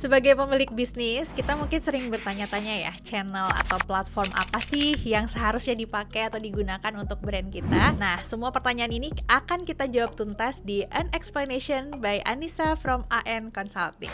Sebagai pemilik bisnis, kita mungkin sering bertanya-tanya ya, channel atau platform apa sih yang seharusnya dipakai atau digunakan untuk brand kita? Nah, semua pertanyaan ini akan kita jawab tuntas di An Explanation by Anissa from AN Consulting.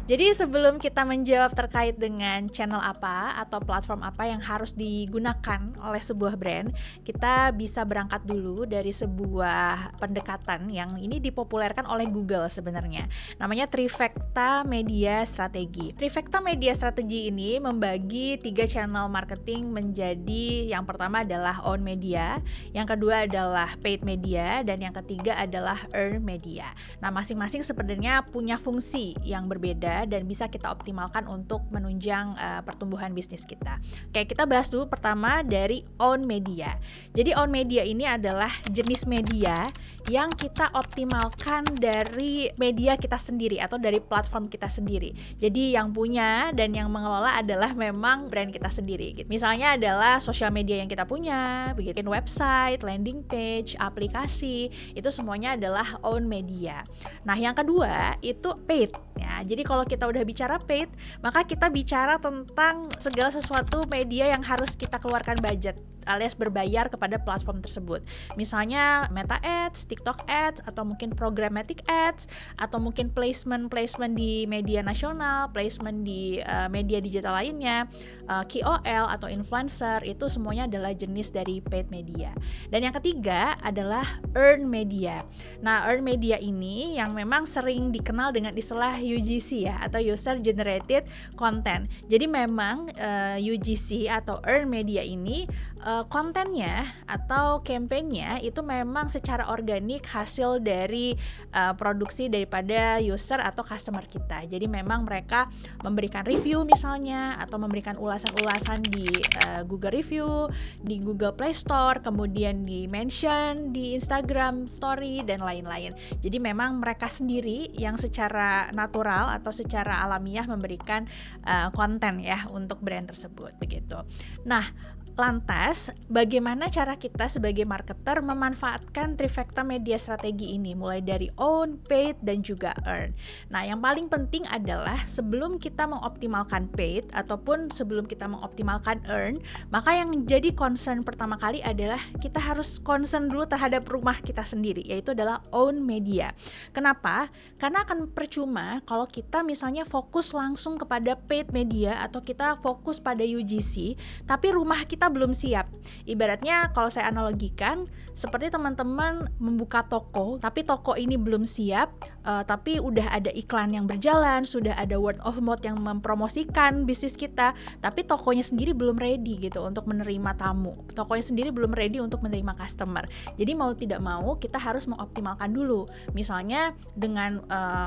Jadi sebelum kita menjawab terkait dengan channel apa atau platform apa yang harus digunakan oleh sebuah brand, kita bisa berangkat dulu dari sebuah pendekatan yang ini dipopulerkan oleh Google sebenarnya. Namanya Trifecta Media Strategi. Trifecta Media Strategi ini membagi 3 channel marketing menjadi yang pertama adalah own media, yang kedua adalah paid media, dan yang ketiga adalah earned media. Nah, masing-masing sebenarnya punya fungsi yang berbeda dan bisa kita optimalkan untuk menunjang pertumbuhan bisnis kita. Oke, kita bahas dulu pertama dari own media. Jadi own media ini adalah jenis media yang kita optimalkan dari media kita sendiri atau dari platform kita sendiri. Jadi yang punya dan yang mengelola adalah memang brand kita sendiri. Misalnya adalah sosial media yang kita punya, bikin website, landing page, aplikasi, itu semuanya adalah own media. Nah, yang kedua itu paid. Ya, jadi kalau kita udah bicara paid, maka kita bicara tentang segala sesuatu media yang harus kita keluarkan budget alias berbayar kepada platform tersebut. Misalnya Meta Ads, TikTok Ads, atau mungkin Programmatic Ads, atau mungkin placement di media nasional, placement di media digital lainnya, KOL atau influencer, itu semuanya adalah jenis dari paid media. Dan yang ketiga adalah earned media. Nah, earned media ini yang memang sering dikenal dengan istilah UGC ya, atau User Generated Content. Jadi memang UGC atau earned media ini kontennya atau campaign-nya itu memang secara organik hasil dari produksi daripada user atau customer kita. Jadi memang mereka memberikan review misalnya, atau memberikan ulasan-ulasan di Google Review, di Google Play Store, kemudian di mention di Instagram Story dan lain-lain. Jadi memang mereka sendiri yang secara natural atau secara alamiah memberikan konten ya untuk brand tersebut begitu. Nah, lantas, bagaimana cara kita sebagai marketer memanfaatkan Trifecta Media Strategi ini, mulai dari own, paid, dan juga earn? Nah, yang paling penting adalah sebelum kita mengoptimalkan paid ataupun sebelum kita mengoptimalkan earn, maka yang menjadi concern pertama kali adalah kita harus concern dulu terhadap rumah kita sendiri, yaitu adalah own media. Kenapa? Karena akan percuma kalau kita misalnya fokus langsung kepada paid media atau kita fokus pada UGC, tapi rumah kita belum siap. Ibaratnya kalau saya analogikan seperti teman-teman membuka toko, tapi toko ini belum siap, tapi udah ada iklan yang berjalan, sudah ada word of mouth yang mempromosikan bisnis kita, tapi tokonya sendiri belum ready gitu untuk menerima tamu. Tokonya sendiri belum ready untuk menerima customer. Jadi mau tidak mau kita harus mengoptimalkan dulu. Misalnya dengan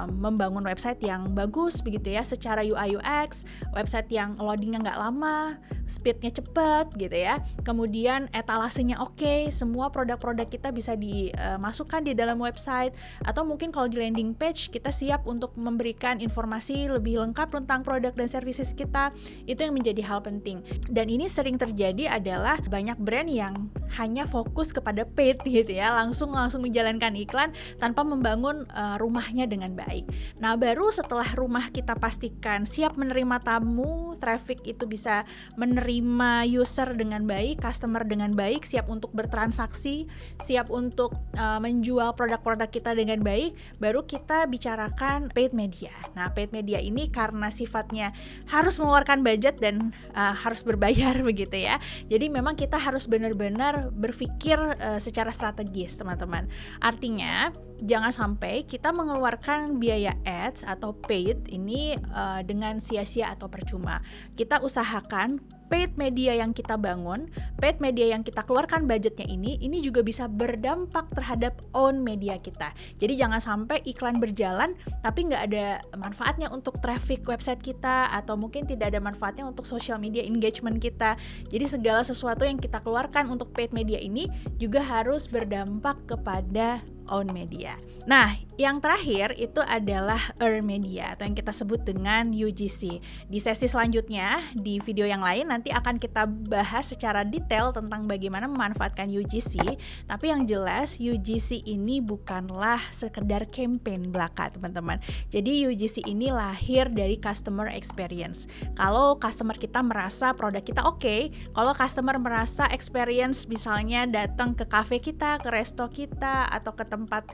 membangun website yang bagus begitu ya, secara UI UX, website yang loadingnya nggak lama, speednya cepat gitu ya. Kemudian etalasenya oke, semua produk-produk kita bisa dimasukkan di dalam website, atau mungkin kalau di landing page kita siap untuk memberikan informasi lebih lengkap tentang produk dan services kita. Itu yang menjadi hal penting. Dan ini sering terjadi adalah banyak brand yang hanya fokus kepada paid gitu ya, langsung menjalankan iklan tanpa membangun rumahnya dengan baik. Nah, baru setelah rumah kita pastikan siap menerima tamu, traffic itu bisa menerima user dengan baik, customer dengan baik, siap untuk bertransaksi, siap untuk menjual produk-produk kita dengan baik, baru kita bicarakan paid media. Nah, paid media ini karena sifatnya harus mengeluarkan budget dan harus berbayar begitu ya. Jadi memang kita harus benar-benar berpikir secara strategis, teman-teman. Artinya, jangan sampai kita mengeluarkan biaya ads atau paid ini dengan sia-sia atau percuma. Kita usahakan paid media yang kita bangun, paid media yang kita keluarkan budgetnya ini juga bisa berdampak terhadap own media kita. Jadi jangan sampai iklan berjalan tapi nggak ada manfaatnya untuk traffic website kita, atau mungkin tidak ada manfaatnya untuk social media engagement kita. Jadi segala sesuatu yang kita keluarkan untuk paid media ini juga harus berdampak kepada own media. Nah, Yang terakhir itu adalah earn media atau yang kita sebut dengan UGC. Di sesi selanjutnya, di video yang lain nanti akan kita bahas secara detail tentang bagaimana memanfaatkan UGC. Tapi yang jelas UGC ini bukanlah sekedar campaign belaka, teman-teman. Jadi UGC ini lahir dari customer experience. Kalau customer kita merasa produk kita oke, kalau customer merasa experience misalnya datang ke cafe kita, ke resto kita, atau ke tempat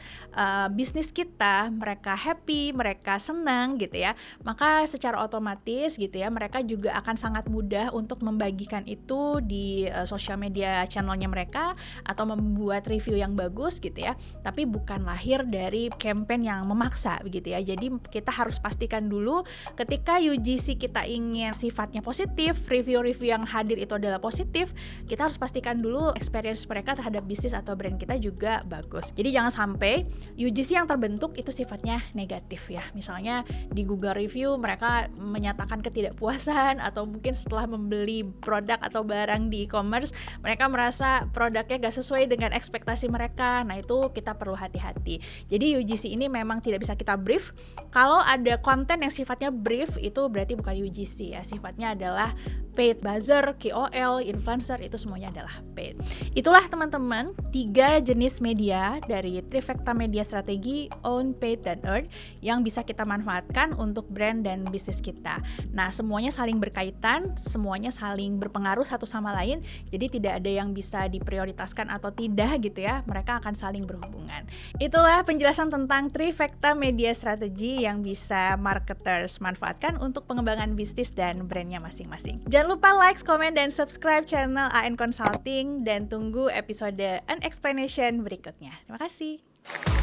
bisnis kita, mereka happy, mereka senang gitu ya, maka secara otomatis gitu ya, mereka juga akan sangat mudah untuk membagikan itu di sosial media channelnya mereka atau membuat review yang bagus gitu ya, tapi bukan lahir dari campaign yang memaksa begitu ya. Jadi kita harus pastikan dulu ketika UGC kita ingin sifatnya positif, review-review yang hadir itu adalah positif, kita harus pastikan dulu experience mereka terhadap bisnis atau brand kita juga bagus. Jadi jangan sampai UGC yang terbentuk itu sifatnya negatif ya. Misalnya di Google Review mereka menyatakan ketidakpuasan, atau mungkin setelah membeli produk atau barang di e-commerce mereka merasa produknya gak sesuai dengan ekspektasi mereka. Nah itu kita perlu hati-hati. Jadi UGC ini memang tidak bisa kita brief. Kalau ada konten yang sifatnya brief itu berarti bukan UGC ya, sifatnya adalah paid. Buzzer, KOL, influencer itu semuanya adalah paid. Itulah teman-teman 3 jenis media dari Trifecta Media Strategi, Own, Paid, dan Earn yang bisa kita manfaatkan untuk brand dan bisnis kita. Nah semuanya saling berkaitan, semuanya saling berpengaruh satu sama lain, jadi tidak ada yang bisa diprioritaskan atau tidak gitu ya, mereka akan saling berhubungan. Itulah penjelasan tentang Trifecta Media Strategi yang bisa marketers manfaatkan untuk pengembangan bisnis dan brandnya masing-masing. Jangan lupa like, comment, dan subscribe channel AN Consulting, dan tunggu episode An Explanation berikutnya. Terima kasih.